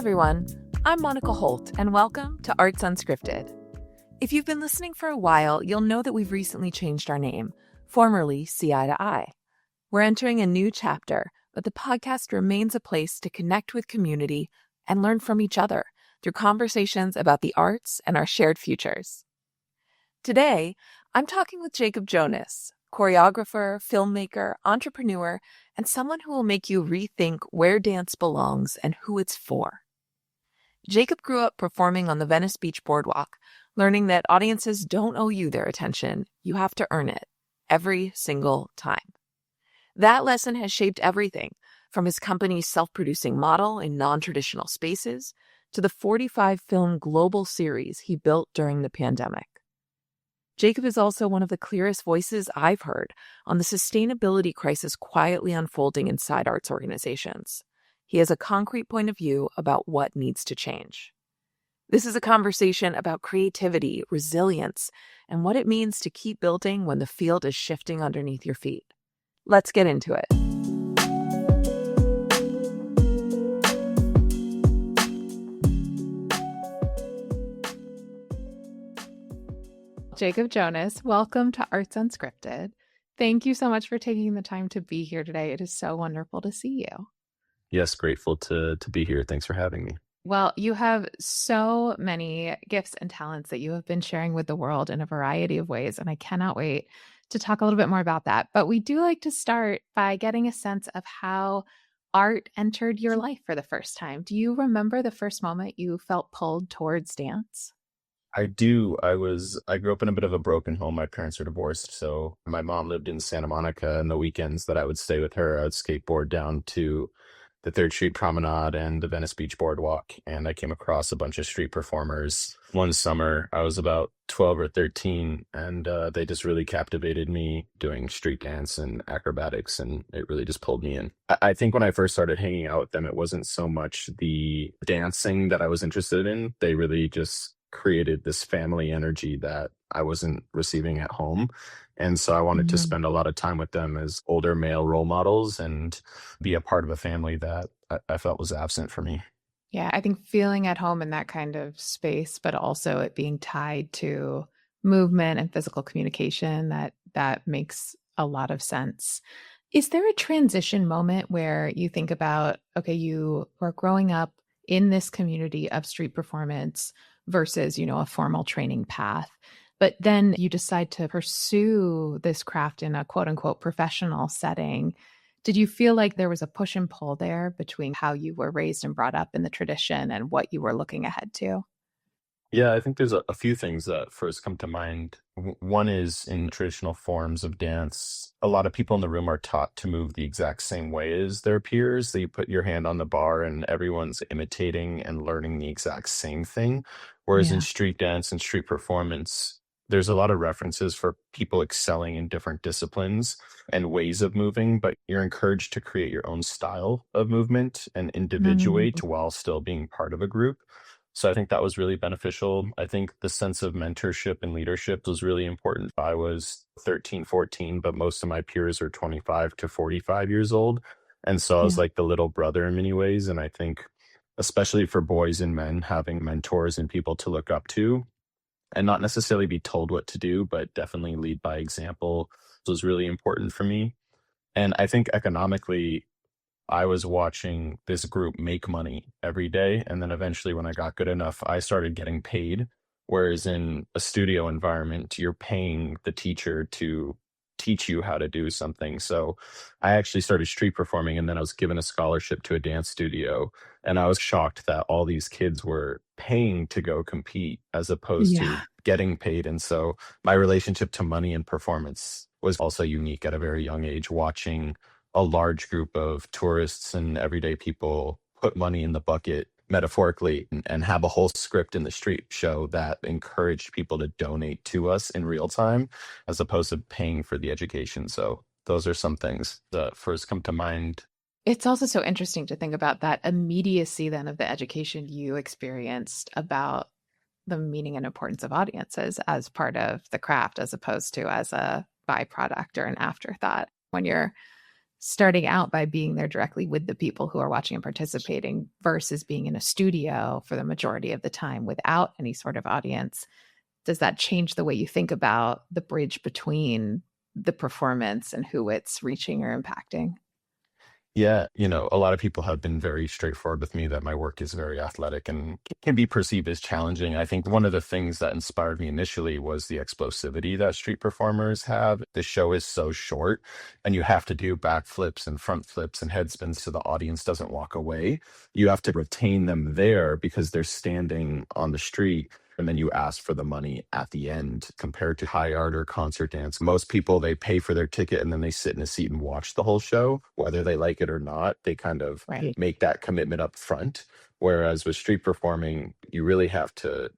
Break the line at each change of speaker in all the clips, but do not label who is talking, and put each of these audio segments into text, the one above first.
everyone, I'm Monica Holt, and welcome to Arts Unscripted. If you've been listening for a while, you'll know that we've recently changed our name, formerly See Eye to Eye. We're entering a new chapter, but the podcast remains a place to connect with community and learn from each other through conversations about the arts and our shared futures. Today, I'm talking with Jacob Jonas, choreographer, filmmaker, entrepreneur, and someone who will make you rethink where dance belongs and who it's for. Jacob grew up performing on the Venice Beach boardwalk, learning that audiences don't owe you their attention. You have to earn it every single time. That lesson has shaped everything from his company's self-producing model in non-traditional spaces to the 45-film global series he built during the pandemic. Jacob is also one of the clearest voices I've heard on the sustainability crisis quietly unfolding inside arts organizations. He has a concrete point of view about what needs to change. This is a conversation about creativity, resilience, and what it means to keep building when the field is shifting underneath your feet. Let's get into it. Jacob Jonas, welcome to Arts Unscripted. Thank you so much for taking the time to be here today. It is so wonderful to see you.
Yes, grateful to be here. Thanks for having me.
Well, you have so many gifts and talents that you have been sharing with the world in a variety of ways, and I cannot wait to talk a little bit more about that. But we do like to start by getting a sense of how art entered your life for the first time. Do you remember the first moment you felt pulled towards dance?
I do. I grew up in a bit of a broken home. My parents are divorced, so my mom lived in Santa Monica, and the weekends that I would stay with her, I would skateboard down to the Third Street Promenade and the Venice Beach Boardwalk, and I came across a bunch of street performers. One summer, I was about 12 or 13, and they just really captivated me doing street dance and acrobatics, and it really just pulled me in. I think when I first started hanging out with them, it wasn't so much the dancing that I was interested in. They really just created this family energy that I wasn't receiving at home. And so I wanted to spend a lot of time with them as older male role models and be a part of a family that I felt was absent for me.
Yeah, I think feeling at home in that kind of space, but also it being tied to movement and physical communication, that makes a lot of sense. Is there a transition moment where you think about, okay, you were growing up in this community of street performance versus, a formal training path, but then you decide to pursue this craft in a quote unquote professional setting? Did you feel like there was a push and pull there between how you were raised and brought up in the tradition and what you were looking ahead to?
Yeah, I think there's a few things that first come to mind. One is in traditional forms of dance, a lot of people in the room are taught to move the exact same way as their peers. They put your hand on the bar and everyone's imitating and learning the exact same thing. Whereas in
Yeah.
street dance and street performance, there's a lot of references for people excelling in different disciplines and ways of moving, but you're encouraged to create your own style of movement and individuate
Mm.
while still being part of a group. So I think that was really beneficial. I think the sense of mentorship and leadership was really important. I was 13, 14, but most of my peers are 25 to 45 years old. And so I was
Yeah.
like the little brother in many ways. And I think, especially for boys and men, having mentors and people to look up to and not necessarily be told what to do, but definitely lead by example was really important for me. And I think economically, I was watching this group make money every day. And then eventually, when I got good enough, I started getting paid. Whereas in a studio environment, you're paying the teacher to teach you how to do something. So I actually started street performing and then I was given a scholarship to a dance studio. And I was shocked that all these kids were paying to go compete as opposed to
Yeah.
getting paid. And so my relationship to money and performance was also unique at a very young age, watching a large group of tourists and everyday people put money in the bucket metaphorically and have a whole script in the street show that encouraged people to donate to us in real time as opposed to paying for the education. So those are some things that first come to mind.
It's also so interesting to think about that immediacy then of the education you experienced about the meaning and importance of audiences as part of the craft, as opposed to as a byproduct or an afterthought. When you're starting out by being there directly with the people who are watching and participating versus being in a studio for the majority of the time without any sort of audience, does that change the way you think about the bridge between the performance and who it's reaching or impacting?
Yeah, a lot of people have been very straightforward with me that my work is very athletic and can be perceived as challenging. I think one of the things that inspired me initially was the explosivity that street performers have. The show is so short, and you have to do backflips and front flips and head spins so the audience doesn't walk away. You have to retain them there because they're standing on the street. And then you ask for the money at the end compared to high art or concert dance. Most people, they pay for their ticket and then they sit in a seat and watch the whole show, whether they like it or not. They kind of
Right.
make that commitment up front. Whereas with street performing, you really have to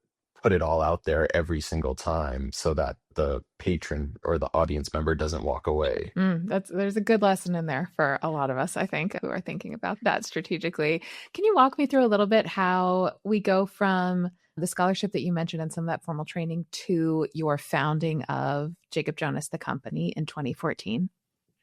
put it all out there every single time so that the patron or the audience member doesn't walk away.
There's a good lesson in there for a lot of us, I think, who are thinking about that strategically. Can you walk me through a little bit how we go from the scholarship that you mentioned and some of that formal training to your founding of Jacob Jonas, the company in 2014?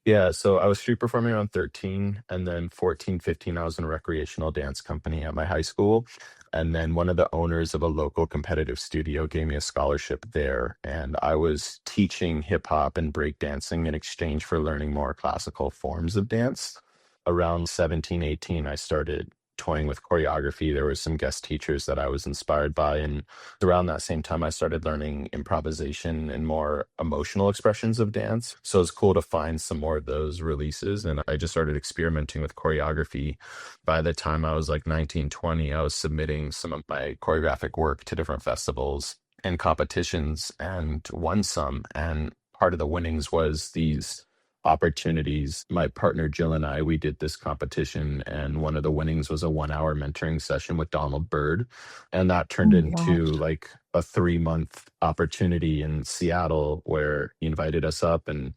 Yeah, so I was street performing around 13, and then 14, 15, I was in a recreational dance company at my high school. And then one of the owners of a local competitive studio gave me a scholarship there. And I was teaching hip hop and break dancing in exchange for learning more classical forms of dance. Around 17, 18, I started toying with choreography. There were some guest teachers that I was inspired by. And around that same time, I started learning improvisation and more emotional expressions of dance. So it's cool to find some more of those releases. And I just started experimenting with choreography. By the time I was like 19, 20, I was submitting some of my choreographic work to different festivals and competitions and won some. And part of the winnings was these opportunities. My partner Jill and I, we did this competition, and one of the winnings was a 1 hour mentoring session with Donald Byrd. And that
Oh
turned
my
into
gosh.
like a 3 month opportunity in Seattle where he invited us up. And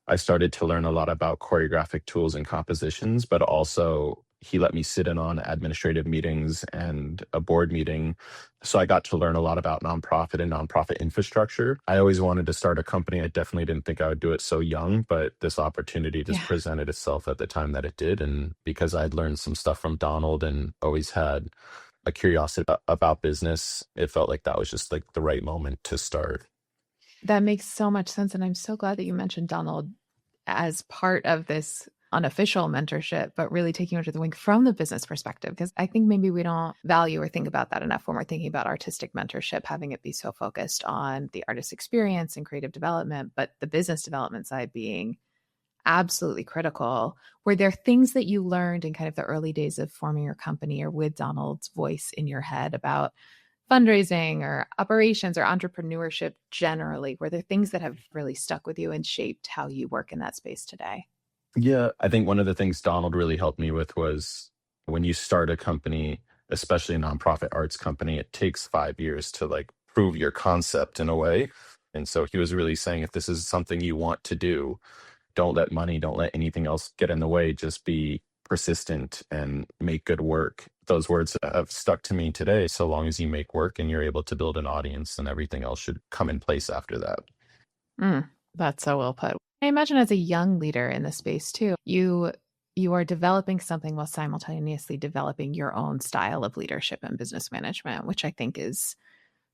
I started to learn a lot about choreographic tools and compositions, but also he let me sit in on administrative meetings and a board meeting. So I got to learn a lot about nonprofit and nonprofit infrastructure. I always wanted to start a company. I definitely didn't think I would do it so young, but this opportunity just
Yeah.
presented itself at the time that it did. And because I'd learned some stuff from Donald and always had a curiosity about business, it felt like that was just like the right moment to start.
That makes so much sense. And I'm so glad that you mentioned Donald as part of this unofficial mentorship, but really taking under the wing from the business perspective. Because I think maybe we don't value or think about that enough when we're thinking about artistic mentorship, having it be so focused on the artist experience and creative development, but the business development side being absolutely critical. Were there things that you learned in kind of the early days of forming your company or with Donald's voice in your head about fundraising or operations or entrepreneurship generally? Were there things that have really stuck with you and shaped how you work in that space today?
Yeah, I think one of the things Donald really helped me with was when you start a company, especially a nonprofit arts company, it takes 5 years to like prove your concept in a way. And so he was really saying, if this is something you want to do, don't let money, don't let anything else get in the way. Just be persistent and make good work. Those words have stuck to me today. So long as you make work and you're able to build an audience, and everything else should come in place after that.
Mm, that's so well put. I imagine as a young leader in the space too, you are developing something while simultaneously developing your own style of leadership and business management, which I think is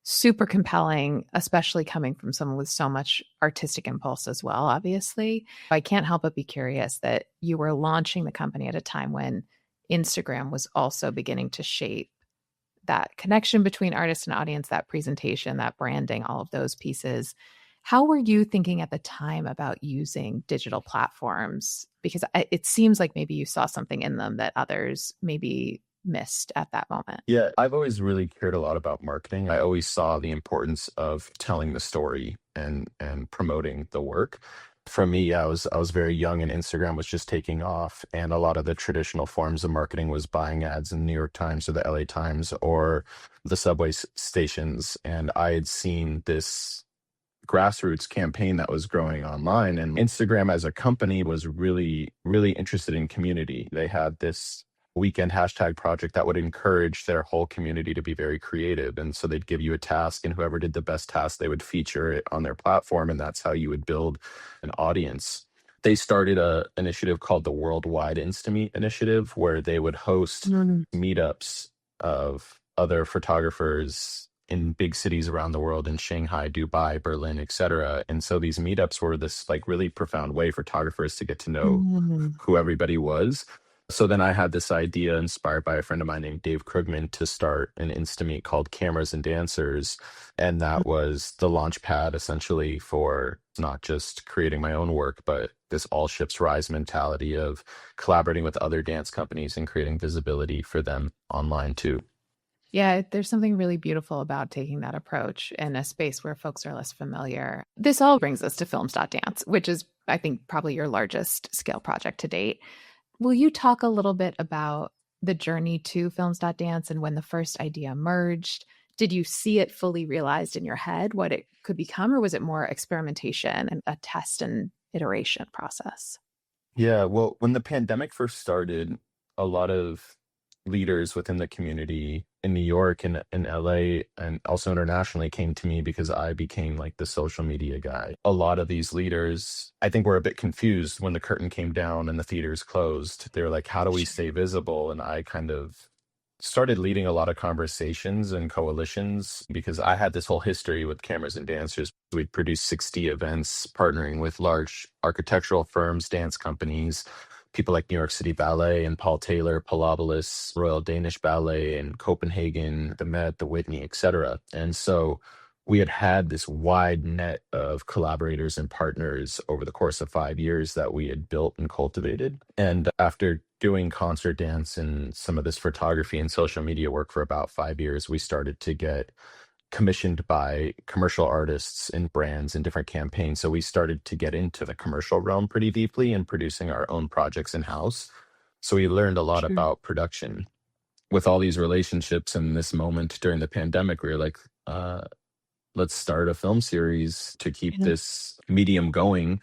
super compelling, especially coming from someone with so much artistic impulse as well, obviously. I can't help but be curious that you were launching the company at a time when Instagram was also beginning to shape that connection between artist and audience, that presentation, that branding, all of those pieces. How were you thinking at the time about using digital platforms? Because it seems like maybe you saw something in them that others maybe missed at that moment.
Yeah, I've always really cared a lot about marketing. I always saw the importance of telling the story and promoting the work. For me, I was very young and Instagram was just taking off, and a lot of the traditional forms of marketing was buying ads in the New York Times or the LA Times or the subway stations. And I had seen this grassroots campaign that was growing online, and Instagram as a company was really really interested in community. They had this weekend hashtag project that would encourage their whole community to be very creative, and so they'd give you a task, and whoever did the best task, they would feature it on their platform, and that's how you would build an audience. They started a initiative called the Worldwide Instameet Initiative, where they would host
Mm.
meetups of other photographers in big cities around the world, in Shanghai, Dubai, Berlin, etc. And so these meetups were this like really profound way for photographers to get to know
Mm.
who everybody was. So then I had this idea inspired by a friend of mine named Dave Krugman to start an Instameet called Cameras and Dancers. And that was the launch pad essentially for not just creating my own work, but this all ships rise mentality of collaborating with other dance companies and creating visibility for them online too.
Yeah, there's something really beautiful about taking that approach in a space where folks are less familiar. This all brings us to Films.Dance, which is, I think, probably your largest scale project to date. Will you talk a little bit about the journey to Films.Dance and when the first idea emerged? Did you see it fully realized in your head, what it could become, or was it more experimentation and a test and iteration process?
Yeah, well, when the pandemic first started, a lot of leaders within the community in New York and LA and also internationally came to me because I became like the social media guy. A lot of these leaders, I think, were a bit confused when the curtain came down and the theaters closed. They were like, how do we stay visible? And I kind of started leading a lot of conversations and coalitions because I had this whole history with cameras and dancers. We'd produced 60 events partnering with large architectural firms, dance companies, people like New York City Ballet and Paul Taylor, Pilobolus, Royal Danish Ballet and Copenhagen, the Met, the Whitney, etc. And so we had had this wide net of collaborators and partners over the course of 5 years that we had built and cultivated. And after doing concert dance and some of this photography and social media work for about 5 years, we started to get commissioned by commercial artists and brands and different campaigns. So we started to get into the commercial realm pretty deeply and producing our own projects in house. So we learned a lot
Sure.
about production. With all these relationships in this moment during the pandemic, we were like, let's start a film series to keep
Yeah.
this medium going.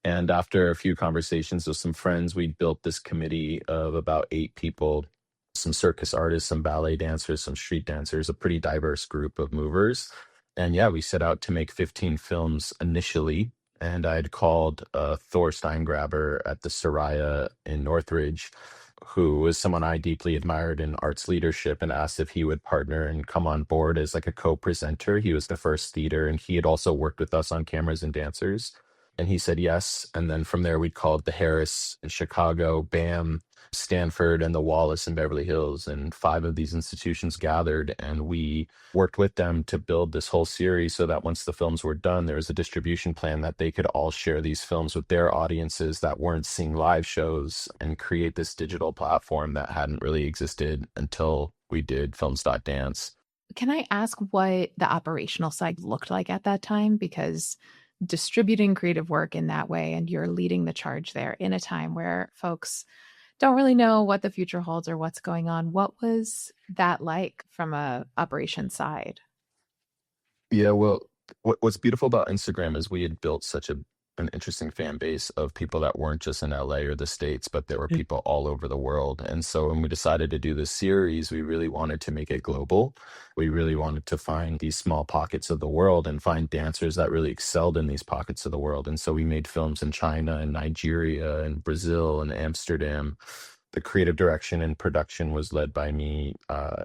And after a few conversations with some friends, we built this committee of about 8 people, some circus artists, some ballet dancers, some street dancers, a pretty diverse group of movers. And yeah, we set out to make 15 films initially. And I'd called Thor Steingraber at the Soraya in Northridge, who was someone I deeply admired in arts leadership, and asked if he would partner and come on board as like a co-presenter. He was the first theater, and he had also worked with us on Cameras and Dancers. And he said yes. And then from there, we'd called the Harris in Chicago, BAM, Stanford, and the Wallace in Beverly Hills. And 5 of these institutions gathered, and we worked with them to build this whole series so that once the films were done, there was a distribution plan that they could all share these films with their audiences that weren't seeing live shows and create this digital platform that hadn't really existed until we did Films.Dance.
Can I ask what the operational side looked like at that time? Because distributing creative work in that way, and you're leading the charge there in a time where folks don't really know what the future holds or what's going on. What was that like from a operation side?
Yeah, well, what's beautiful about Instagram is we had built such an interesting fan base of people that weren't just in LA or the States, but there were people all over the world. And so when we decided to do this series, we really wanted to make it global. We really wanted to find these small pockets of the world and find dancers that really excelled in these pockets of the world. And so we made films in China and Nigeria and Brazil and Amsterdam. The creative direction and production was led by me,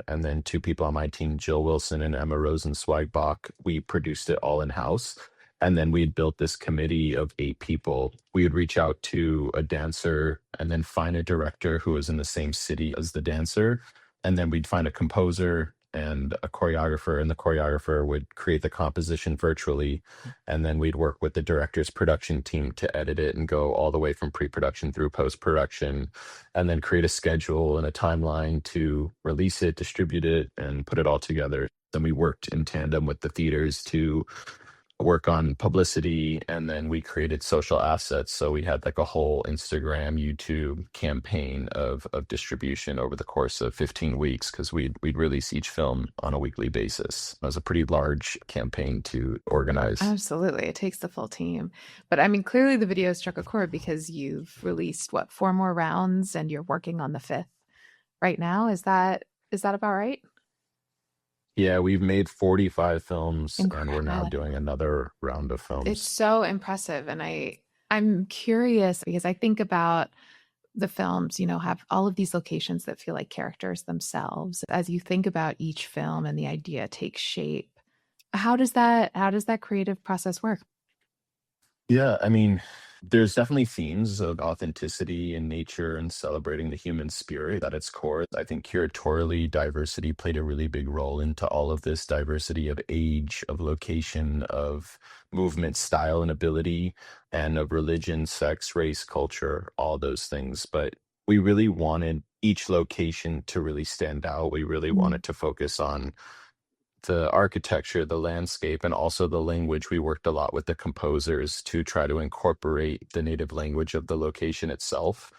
and then 2 people on my team, Jill Wilson and Emma Rosenzweigbach. We produced it all in house. And then we'd built this committee of 8 people. We would reach out to a dancer and then find a director who was in the same city as the dancer. And then we'd find a composer and a choreographer, and the choreographer would create the composition virtually. And then we'd work with the director's production team to edit it and go all the way from pre-production through post-production, and then create a schedule and a timeline to release it, distribute it, and put it all together. Then we worked in tandem with the theaters to work on publicity, and then we created social assets. So we had like a whole Instagram, YouTube campaign of distribution over the course of 15 weeks because we'd release each film on a weekly basis. It was a pretty large campaign to organize.
Absolutely. It takes the full team. But I mean, clearly the video struck a chord because you've released what, 4 more rounds and you're working on the 5th right now. Is that about right?
Yeah, we've made 45 films and we're now
Incredible.
doing another round of
It's
films.
so impressive. And I I'm curious because I think about the films, have all of these locations that feel like characters themselves. As you think about each film and the idea takes shape, how does that creative process work?
Yeah, I mean, there's definitely themes of authenticity and nature and celebrating the human spirit at its core. I think curatorially, diversity played a really big role into all of this diversity of age, of location, of movement, style, and ability, and of religion, sex, race, culture, all those things. But we really wanted each location to really stand out. We really
Mm.
wanted to focus on the architecture, the landscape, and also the language. We worked a lot with the composers to try to incorporate the native language of the location itself,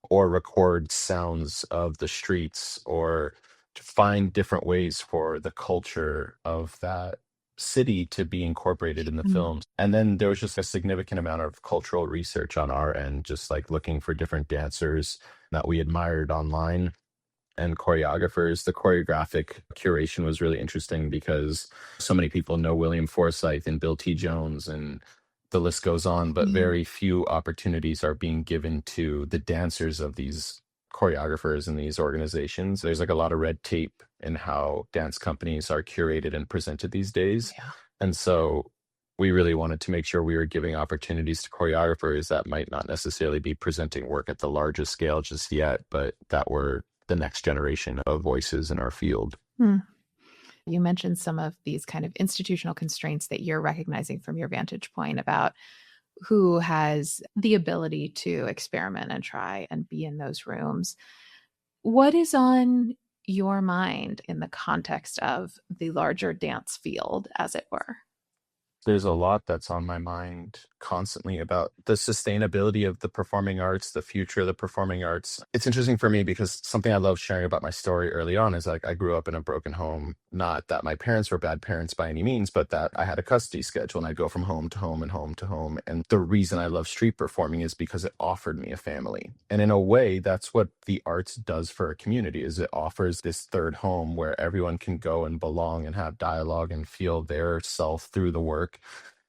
or record sounds of the streets, or to find different ways for the culture of that city to be incorporated in the
Mm.
films. And then there was just a significant amount of cultural research on our end, just like looking for different dancers that we admired online and choreographers. The choreographic curation was really interesting because so many people know William Forsythe and Bill T. Jones, and the list goes on, but
Yeah.
very few opportunities are being given to the dancers of these choreographers in these organizations. There's like a lot of red tape in how dance companies are curated and presented these days.
Yeah.
And so we really wanted to make sure we were giving opportunities to choreographers that might not necessarily be presenting work at the largest scale just yet, but that were the next generation of voices in our field.
Hmm. You mentioned some of these kind of institutional constraints that you're recognizing from your vantage point about who has the ability to experiment and try and be in those rooms. What is on your mind in the context of the larger dance field, as it were?
There's a lot that's on my mind constantly about the sustainability of the performing arts, the future of the performing arts. It's interesting for me because something I love sharing about my story early on is like I grew up in a broken home. Not that my parents were bad parents by any means, but that I had a custody schedule and I'd go from home to home and home to home. And the reason I love street performing is because it offered me a family. And in a way, that's what the arts does for a community is it offers this third home where everyone can go and belong and have dialogue and feel their self through the work.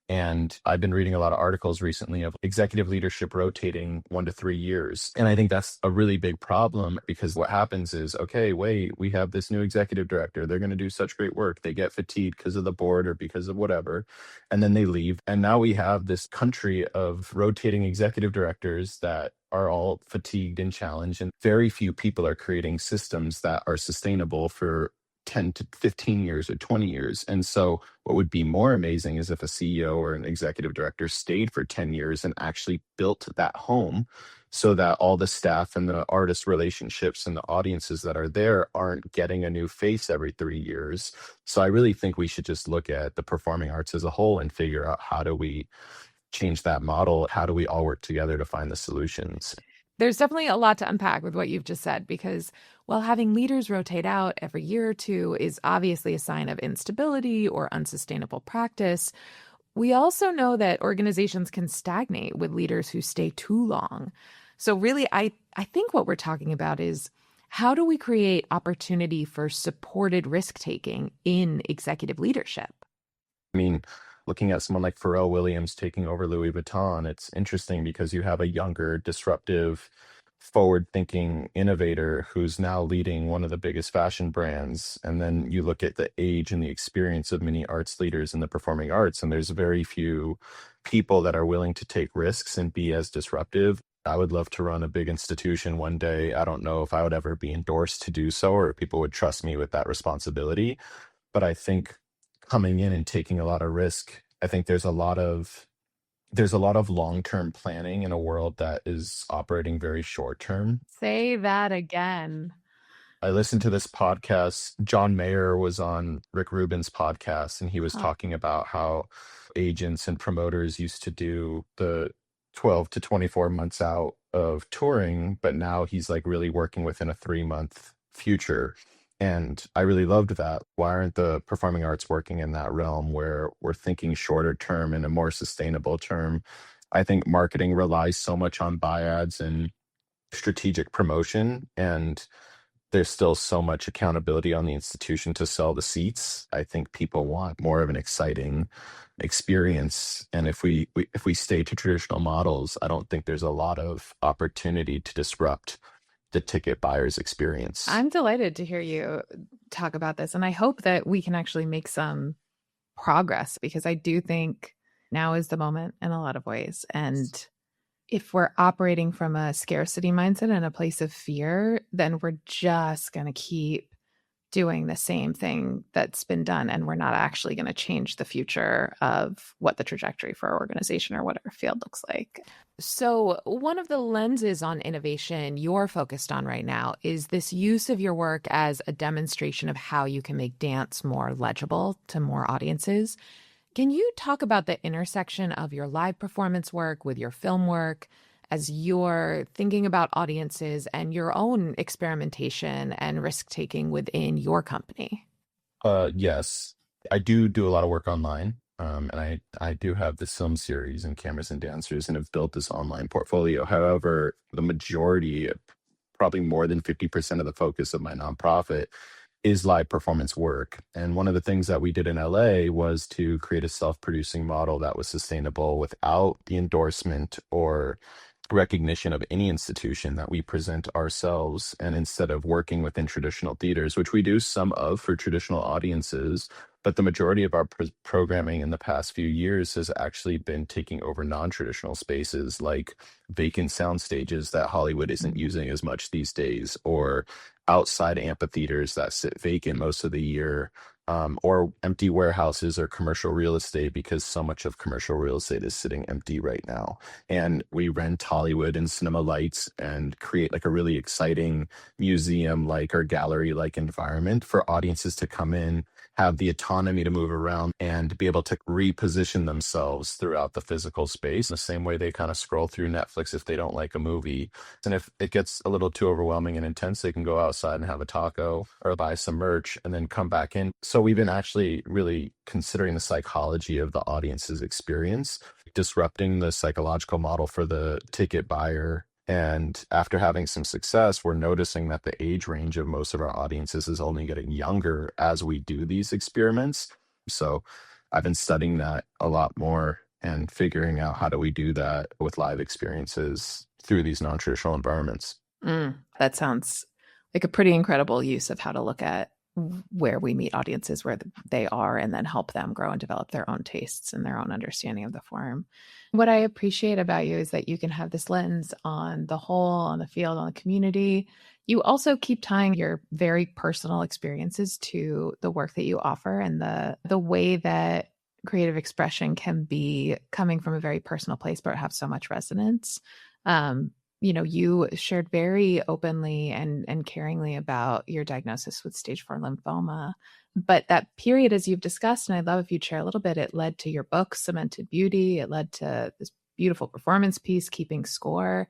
And I've been reading a lot of articles recently of executive leadership rotating 1 to 3 years. And I think that's a really big problem because what happens is, okay, wait, we have this new executive director. They're going to do such great work. They get fatigued because of the board or because of whatever. And then they leave. And now we have this country of rotating executive directors that are all fatigued and challenged. And very few people are creating systems that are sustainable for 10 to 15 years or 20 years. And so what would be more amazing is if a CEO or an executive director stayed for 10 years and actually built that home so that all the staff and the artist relationships and the audiences that are there aren't getting a new face every 3 years. So I really think we should just look at the performing arts as a whole and figure out how do we change that model? How do we all work together to find the solutions?
There's definitely a lot to unpack with what you've just said because while having leaders rotate out every year or two is obviously a sign of instability or unsustainable practice, we also know that organizations can stagnate with leaders who stay too long. So really I think what we're talking about is how do we create opportunity for supported risk taking in executive leadership?
I mean, looking at someone like Pharrell Williams taking over Louis Vuitton, it's interesting because you have a younger, disruptive, forward-thinking innovator who's now leading one of the biggest fashion brands. And then you look at the age and the experience of many arts leaders in the performing arts, and there's very few people that are willing to take risks and be as disruptive. I would love to run a big institution one day. I don't know if I would ever be endorsed to do so or if people would trust me with that responsibility, but I think coming in and taking a lot of risk, I think there's a lot of long-term planning in a world that is operating very short term.
Say that again.
I listened to this podcast. John Mayer was on Rick Rubin's podcast, and he was
Huh.
talking about how agents and promoters used to do the 12 to 24 months out of touring, but now he's like really working within a 3 month future. And I really loved that. Why aren't the performing arts working in that realm where we're thinking shorter term and a more sustainable term? I think marketing relies so much on buy ads and strategic promotion. And there's still so much accountability on the institution to sell the seats. I think people want more of an exciting experience. And if we stay to traditional models, I don't think there's a lot of opportunity to disrupt the ticket buyer's experience.
I'm delighted to hear you talk about this. And I hope that we can actually make some progress, because I do think now is the moment in a lot of ways. And if we're operating from a scarcity mindset and a place of fear, then we're just going to keep doing the same thing that's been done. And we're not actually going to change the future of what the trajectory for our organization or what our field looks like. So, one of the lenses on innovation you're focused on right now is this use of your work as a demonstration of how you can make dance more legible to more audiences. Can you talk about the intersection of your live performance work with your film work as you're thinking about audiences and your own experimentation and risk-taking within your company?
Yes, I do a lot of work online. And I do have this film series and cameras and dancers and have built this online portfolio. However, the majority, probably more than 50% of the focus of my nonprofit is live performance work. And one of the things that we did in LA was to create a self-producing model that was sustainable without the endorsement or recognition of any institution, that we present ourselves. And instead of working within traditional theaters, which we do some of for traditional audiences, but the majority of our programming in the past few years has actually been taking over non-traditional spaces like vacant sound stages that Hollywood isn't using as much these days, or outside amphitheaters that sit vacant most of the year, or empty warehouses or commercial real estate, because so much of commercial real estate is sitting empty right now. And we rent Hollywood and cinema lights and create like a really exciting museum like or gallery like environment for audiences to come in, have the autonomy to move around and be able to reposition themselves throughout the physical space, the same way they kind of scroll through Netflix if they don't like a movie. And if it gets a little too overwhelming and intense, they can go outside and have a taco or buy some merch and then come back in. So we've been actually really considering the psychology of the audience's experience, disrupting the psychological model for the ticket buyer. And after having some success, we're noticing that the age range of most of our audiences is only getting younger as we do these experiments. So I've been studying that a lot more and figuring out how do we do that with live experiences through these non-traditional environments.
That sounds like a pretty incredible use of how to look at where we meet audiences where they are, and then help them grow and develop their own tastes and their own understanding of the form. What I appreciate about you is that you can have this lens on the whole, on the field, on the community. You also keep tying your very personal experiences to the work that you offer, and the way that creative expression can be coming from a very personal place but have so much resonance. You shared very openly and caringly about your diagnosis with stage 4 lymphoma. But that period, as you've discussed, and I'd love if you'd share a little bit, it led to your book, Cemented Beauty. It led to this beautiful performance piece, Keeping Score.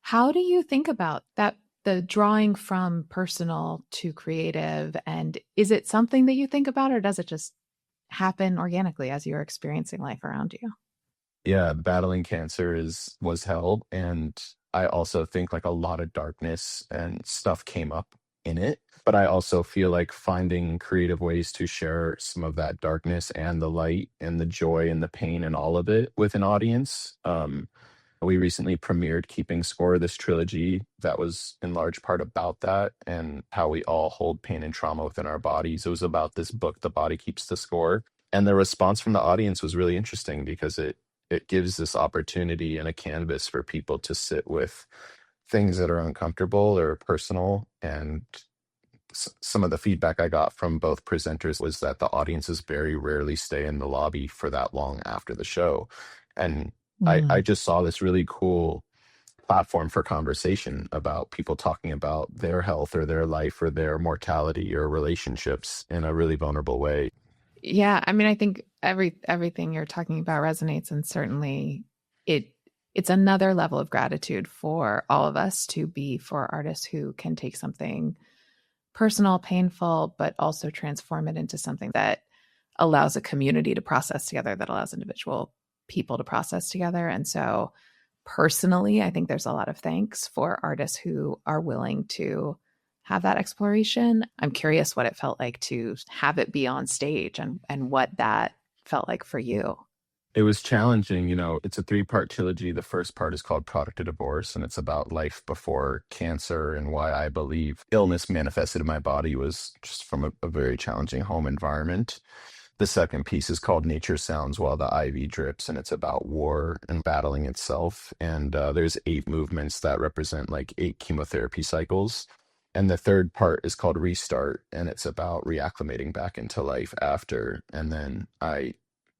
How do you think about that, the drawing from personal to creative? And is it something that you think about, or does it just happen organically as you're experiencing life around you?
Yeah, battling cancer was hell, and I also think like a lot of darkness and stuff came up in it. But I also feel like finding creative ways to share some of that darkness and the light and the joy and the pain and all of it with an audience. We recently premiered Keeping Score, this trilogy that was in large part about that and how we all hold pain and trauma within our bodies. It was about this book, The Body Keeps the Score. And the response from the audience was really interesting because it gives this opportunity and a canvas for people to sit with things that are uncomfortable or personal. And some of the feedback I got from both presenters was that the audiences very rarely stay in the lobby for that long after the show. And I just saw this really cool platform for conversation about people talking about their health or their life or their mortality or relationships in a really vulnerable way.
Yeah, I mean, I think everything you're talking about resonates, and certainly it's another level of gratitude for all of us to be for artists who can take something personal, painful, but also transform it into something that allows a community to process together, that allows individual people to process together. And so personally, I think there's a lot of thanks for artists who are willing to have that exploration. I'm curious what it felt like to have it be on stage and what that felt like for you.
It was challenging. It's a 3-part trilogy. The first part is called Product of Divorce, and it's about life before cancer and why I believe illness manifested in my body was just from a very challenging home environment. The second piece is called Nature Sounds While the Ivy Drips, and it's about war and battling itself. And there's 8 movements that represent like 8 chemotherapy cycles. And the third part is called Restart, and it's about reacclimating back into life after. And then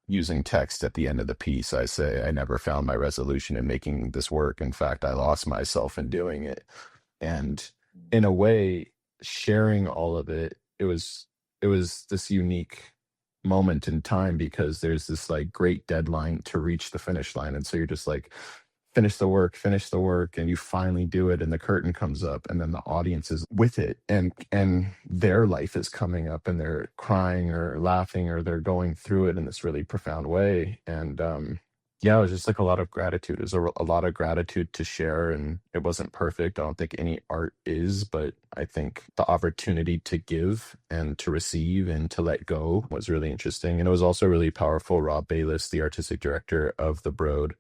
using text at the end of the piece, I say, I never found my resolution in making this work. In fact, I lost myself in doing it. And in a way, sharing all of it, it was this unique moment in time because there's this like great deadline to reach the finish line. And so you're just like, finish the work, and you finally do it, and the curtain comes up, and then the audience is with it, and their life is coming up, and they're crying or laughing, or they're going through it in this really profound way. And yeah, it was just like a lot of gratitude. It was a lot of gratitude to share, and it wasn't perfect. I don't think any art is, but I think the opportunity to give and to receive and to let go was really interesting. And it was also really powerful. Rob Bayless, the artistic director of The Broad,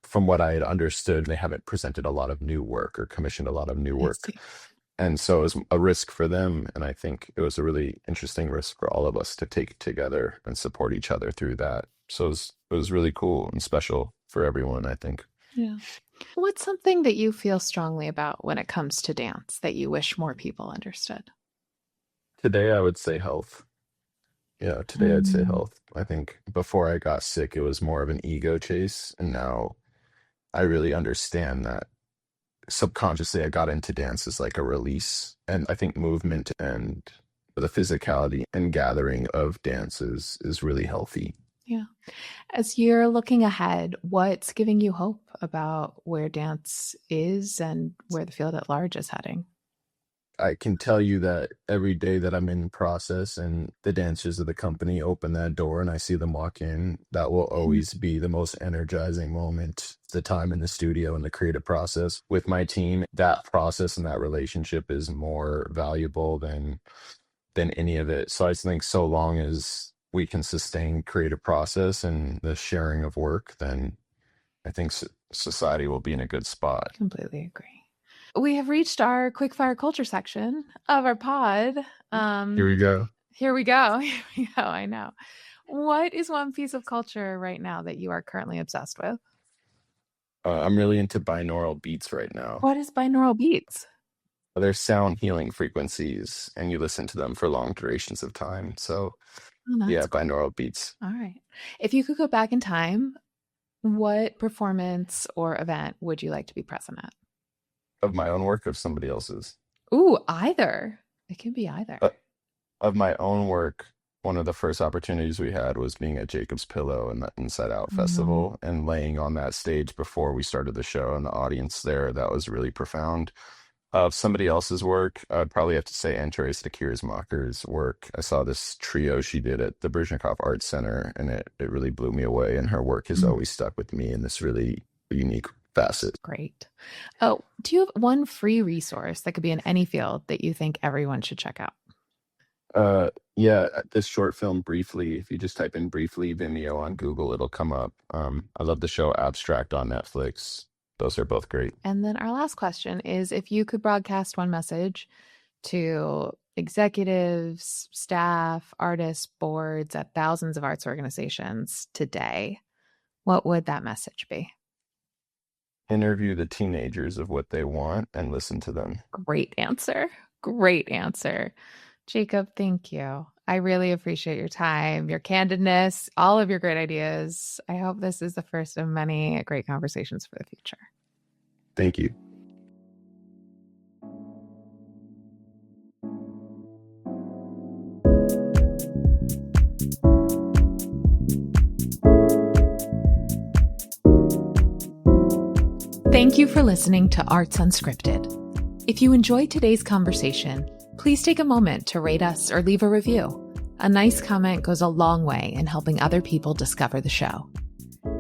from what I had understood, they haven't presented a lot of new work or commissioned a lot of new work. And so it was a risk for them. And I think it was a really interesting risk for all of us to take together and support each other through that. So it was really cool and special for everyone, I think.
Yeah. What's something that you feel strongly about when it comes to dance that you wish more people understood?
Today, I would say health. Yeah, today I'd say health. I think before I got sick, it was more of an ego chase. And now I really understand that subconsciously I got into dance as like a release. And I think movement and the physicality and gathering of dances is really healthy.
Yeah. As you're looking ahead, what's giving you hope about where dance is and where the field at large is heading?
I can tell you that every day that I'm in process and the dancers of the company open that door and I see them walk in, that will always be the most energizing moment. The time in the studio and the creative process with my team, that process and that relationship is more valuable than any of it. So I just think so long as we can sustain creative process and the sharing of work, then I think society will be in a good spot.
Completely agree. We have reached our quickfire culture section of our pod.
Here we go.
Here we go. Here we go. I know. What is one piece of culture right now that you are currently obsessed with?
I'm really into binaural beats right now.
What is binaural beats?
They're sound healing frequencies, and you listen to them for long durations of time. So, yeah,
Cool.
binaural beats.
All right. If you could go back in time, what performance or event would you like to be present at?
Of my own work, of somebody else's?
Ooh, either. It can be either.
Of my own work, one of the first opportunities we had was being at Jacob's Pillow and the Inside Out Festival and laying on that stage before we started the show and the audience there. That was really profound. Of somebody else's work, I'd probably have to say Anne-Therese Kiersmacher's work. I saw this trio she did at the Brezhnev Art Center, and it really blew me away. And her work has always stuck with me in this really unique facet.
Great. Oh, do you have one free resource that could be in any field that you think everyone should check out?
Yeah, this short film, Briefly, if you just type in Briefly Vimeo on Google, it'll come up. I love the show Abstract on Netflix. Those are both great.
And then our last question is, if you could broadcast one message to executives, staff, artists, boards at thousands of arts organizations today, what would that message be?
Interview the teenagers of what they want and listen to them.
Great answer. Great answer. Jacob, thank you. I really appreciate your time, your candidness, all of your great ideas. I hope this is the first of many great conversations for the future.
Thank you.
Thank you for listening to Arts Unscripted. If you enjoyed today's conversation, please take a moment to rate us or leave a review. A nice comment goes a long way in helping other people discover the show.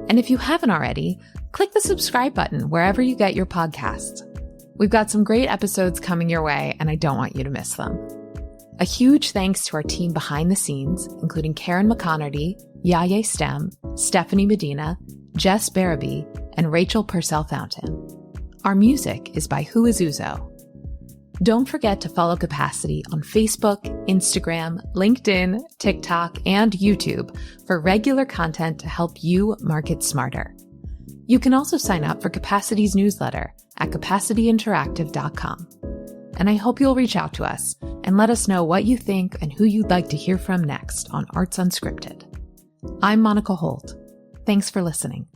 And if you haven't already, click the subscribe button wherever you get your podcasts. We've got some great episodes coming your way, and I don't want you to miss them. A huge thanks to our team behind the scenes, including Karen McConerty, Yaye Stem, Stephanie Medina, Jess Barabee, and Rachel Purcell Fountain. Our music is by Who Is Uzo. Don't forget to follow Capacity on Facebook, Instagram, LinkedIn, TikTok, and YouTube for regular content to help you market smarter. You can also sign up for Capacity's newsletter at capacityinteractive.com. And I hope you'll reach out to us and let us know what you think and who you'd like to hear from next on Arts Unscripted. I'm Monica Holt. Thanks for listening.